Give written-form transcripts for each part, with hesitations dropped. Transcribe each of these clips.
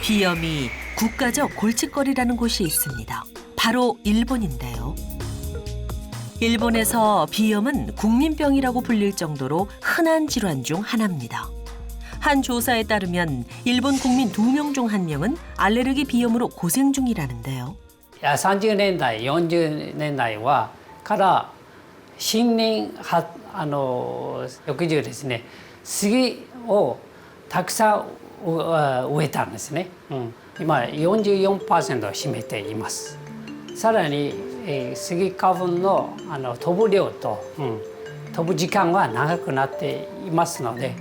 비염이 국가적 골칫거리라는 곳이 있습니다. 바로 일본인데요. 일본에서 비염은 국민병이라고 불릴 정도로 흔한 질환 중 하나입니다. 한 조사에 따르면 일본 국민 2명 중 1명은 알레르기 비염으로 고생 중이라는데요. 30年代、40年代はから新年翌日ですね、杉をたくさん植えたんですね。今44%を占めています。さらに、スギ花粉の飛ぶ量と、飛ぶ時間は長くなっていますので、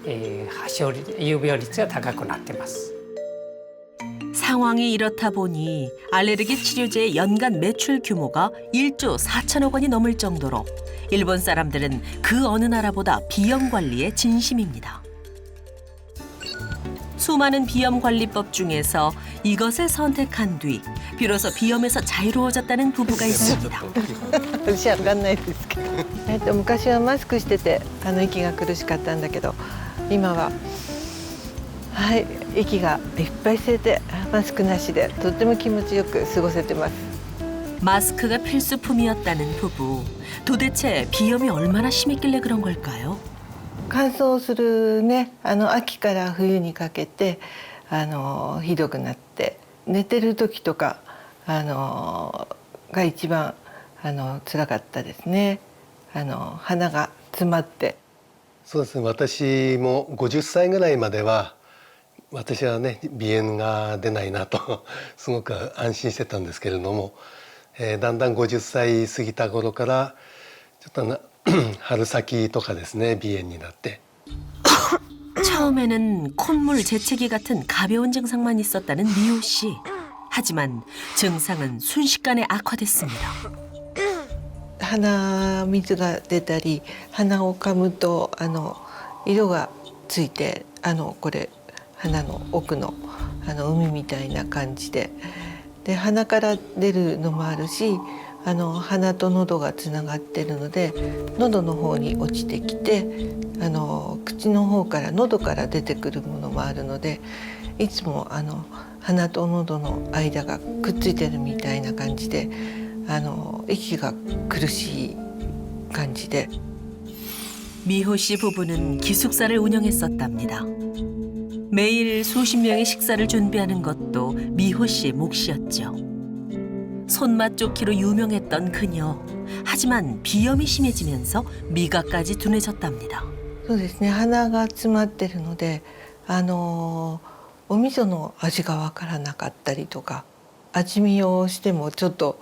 有病率が高くなっています。 상황이 이렇다 보니 알레르기 치료제의 연간 매출 규모가 1조 4천억 원이 넘을 정도로 일본 사람들은 그 어느 나라보다 비염 관리에 진심입니다. 수많은 비염 관리법 중에서 이것을 선택한 뒤 비로소 비염에서 자유로워졌다는 부부가 있습니다. 私は分かんないですけど、昔はマスクしてて息が苦しかったんだけど、今ははい息がいっぱい吸えてマスクなしでとっても気持ちよく過ごせてます。 마스크가 필수품이었다는 부부. 도대체 비염이 얼마나 심했길래 그런 걸까요? 乾燥するね、秋から冬にかけてひどくなって、寝てる時とかが一番辛かったですね。鼻が詰まって。そうですね、私も50歳ぐらいまでは私はね鼻炎が出ないなとすごく安心してたんですけれども、だんだん50歳過ぎた頃からちょっと春先とかですね鼻炎になって 처음에는 콧물 재채기 같은 가벼운 증상만 있었다는 미호 씨. 하지만 증상은 순식간에 악화됐습니다. 鼻水が出たり、鼻を噛むと色がついて、これ鼻の奥の海みたいな感じで、鼻から出るのもあるし、鼻と喉がつながってるので喉の方に落ちてきて、口の方から喉から出てくるものもあるので、いつも鼻と喉の間がくっついてるみたいな感じで、息が苦しい感じで。 미호 씨 부부는 기숙사를 운영했었답니다. 매일 수십 명의 식사를 준비하는 것도 미호 씨의 몫이었죠. 손맛 좋기로 유명했던 그녀. 하지만 비염이 심해지면서 미각까지 둔해졌답니다. そうですね、鼻が詰まってるのでお味噌の味がわからなかったりとか、味見をしてもちょっと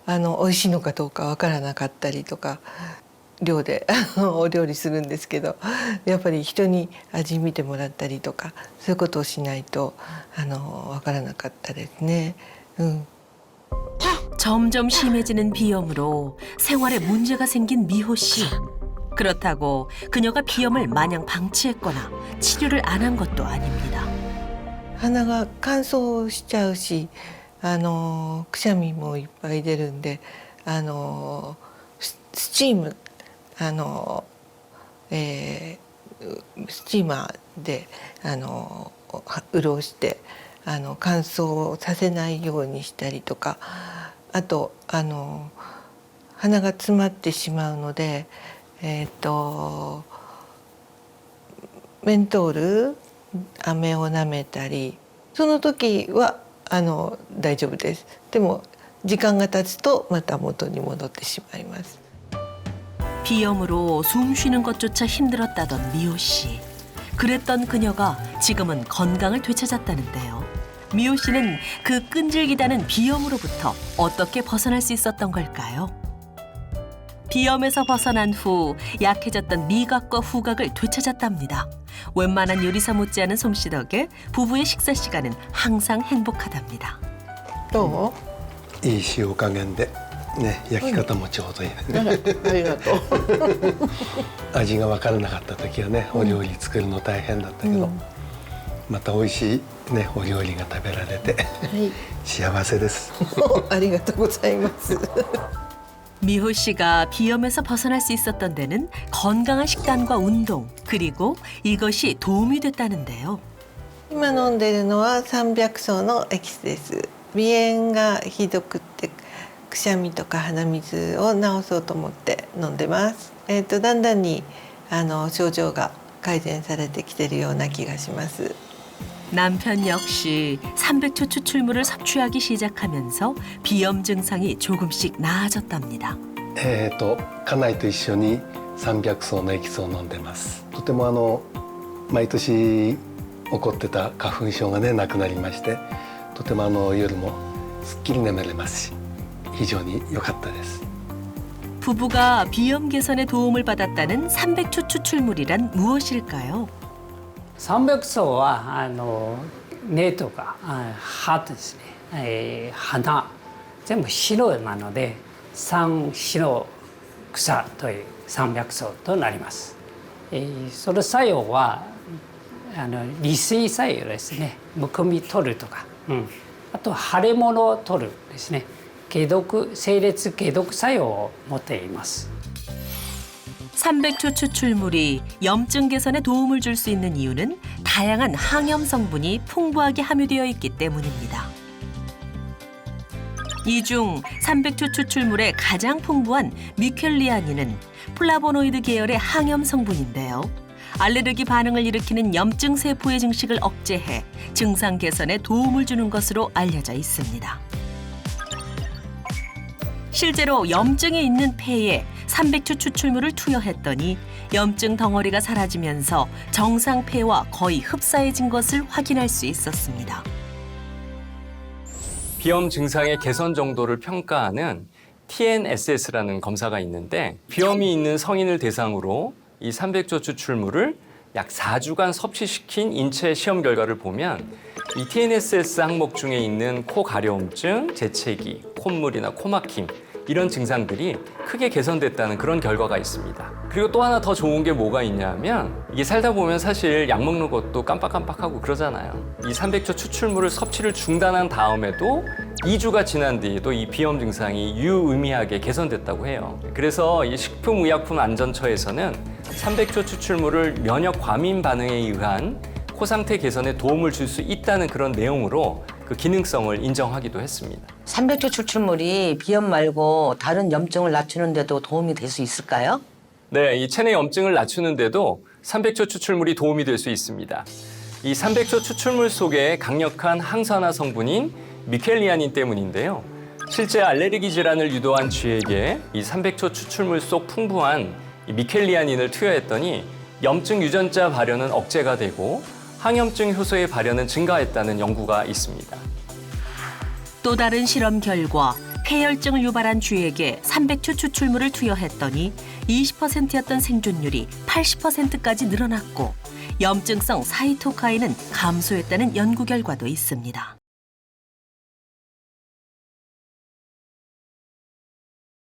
美味しいのかどうかわからなかったりとか、寮でお料理するんですけど、やっぱり人に味見てもらったりとか、そういうことをしないとわからなかったですね。 점점 심해지는 비염으로 생활에 문제가 생긴 미호 씨. 그렇다고 그녀가 비염을 마냥 방치했거나 치료를 안 한 것도 아닙니다. 鼻が乾燥しちゃうし、くしゃみもいっぱい出るんで、スチームスチーマーで潤して乾燥させないようにしたりとか、あと鼻が詰まってしまうので、メントール飴を舐めたり、その時は大丈夫です。でも時間が経つとまた元に戻ってしまいます。 비염으로 숨 쉬는 것조차 힘들었다던 미호 씨. 그랬던 그녀가 지금은 건강을 되찾았다는데요. 미호 씨는 그 끈질기다는 비염으로부터 어떻게 벗어날 수 있었던 걸까요? 비염에서 벗어난 후 약해졌던 미각과 후각을 되찾았답니다. 웬만한 요리사 못지않은 솜씨 덕에 부부의 식사 시간은 항상 행복하답니다. どう？いい塩加減でね、焼き方もちょうどいいね。ありがとう。味が分からなかった時はね、お料理作るの大変だったけど、また美味しいねお料理が食べられて、幸せです。ありがとうございます。 미호 씨가 비염에서 벗어날 수 있었던 데는 건강한 식단과 운동, 그리고 이것이 도움이 됐다는데요. 今飲んでるのは300層のエキスです。鼻炎がひどくってくしゃみとか鼻水を治そうと思って飲んでます。だんだんに症状が改善されてきてるような気がします。 남편 역시 300초 추출물을 섭취하기 시작하면서 비염 증상이 조금씩 나아졌답니다. 家内と一緒に300層のエキスを飲んでます。とても毎年起こってた花粉症がねなくなりまして、とても夜もすっきり眠れますし、非常に良かったです。 부부가 비염 개선에 도움을 받았다는 300초 추출물이란 무엇일까요? 300層は根とか葉ですね、花全部白なので三白草という300層となります。その作用は利水作用ですね。むくみ取るとか、あと腫れ物を取るですね。解毒清烈解毒作用を持っています。 300초 추출물이 염증 개선에 도움을 줄 수 있는 이유는 다양한 항염 성분이 풍부하게 함유되어 있기 때문입니다. 이 중 300초 추출물의 가장 풍부한 미켈리아닌은 플라보노이드 계열의 항염 성분인데요. 알레르기 반응을 일으키는 염증 세포의 증식을 억제해 증상 개선에 도움을 주는 것으로 알려져 있습니다. 실제로 염증이 있는 폐에 300초 추출물을 투여했더니 염증 덩어리가 사라지면서 정상 폐와 거의 흡사해진 것을 확인할 수 있었습니다. 비염 증상의 개선 정도를 평가하는 TNSS라는 검사가 있는데 비염이 있는 성인을 대상으로 이 300조 추출물을 약 4주간 섭취시킨 인체 시험 결과를 보면 이 TNSS 항목 중에 있는 코 가려움증, 재채기, 콧물이나 코막힘 이런 증상들이 크게 개선됐다는 그런 결과가 있습니다. 그리고 또 하나 더 좋은 게 뭐가 있냐면 이게 살다 보면 사실 약 먹는 것도 깜빡깜빡하고 그러잖아요. 이 300조 추출물을 섭취를 중단한 다음에도 2주가 지난 뒤에도 이 비염 증상이 유의미하게 개선됐다고 해요. 그래서 이 식품의약품안전처에서는 300조 추출물을 면역 과민 반응에 의한 코 상태 개선에 도움을 줄 수 있다는 그런 내용으로 그 기능성을 인정하기도 했습니다. 300조 추출물이 비염 말고 다른 염증을 낮추는 데도 도움이 될 수 있을까요? 네, 이 체내 염증을 낮추는데도 300조 추출물이 도움이 될 수 있습니다. 이 300조 추출물 속에 강력한 항산화 성분인 미켈리아닌 때문인데요. 실제 알레르기 질환을 유도한 쥐에게 이 300조 추출물 속 풍부한 이 미켈리아닌을 투여했더니 염증 유전자 발현은 억제가 되고 항염증 효소의 발현은 증가했다는 연구가 있습니다. 또 다른 실험 결과 폐혈증을 유발한 쥐에게 300초 추출물을 투여했더니 20%였던 생존율이 80%까지 늘어났고 염증성 사이토카인은 감소했다는 연구 결과도 있습니다.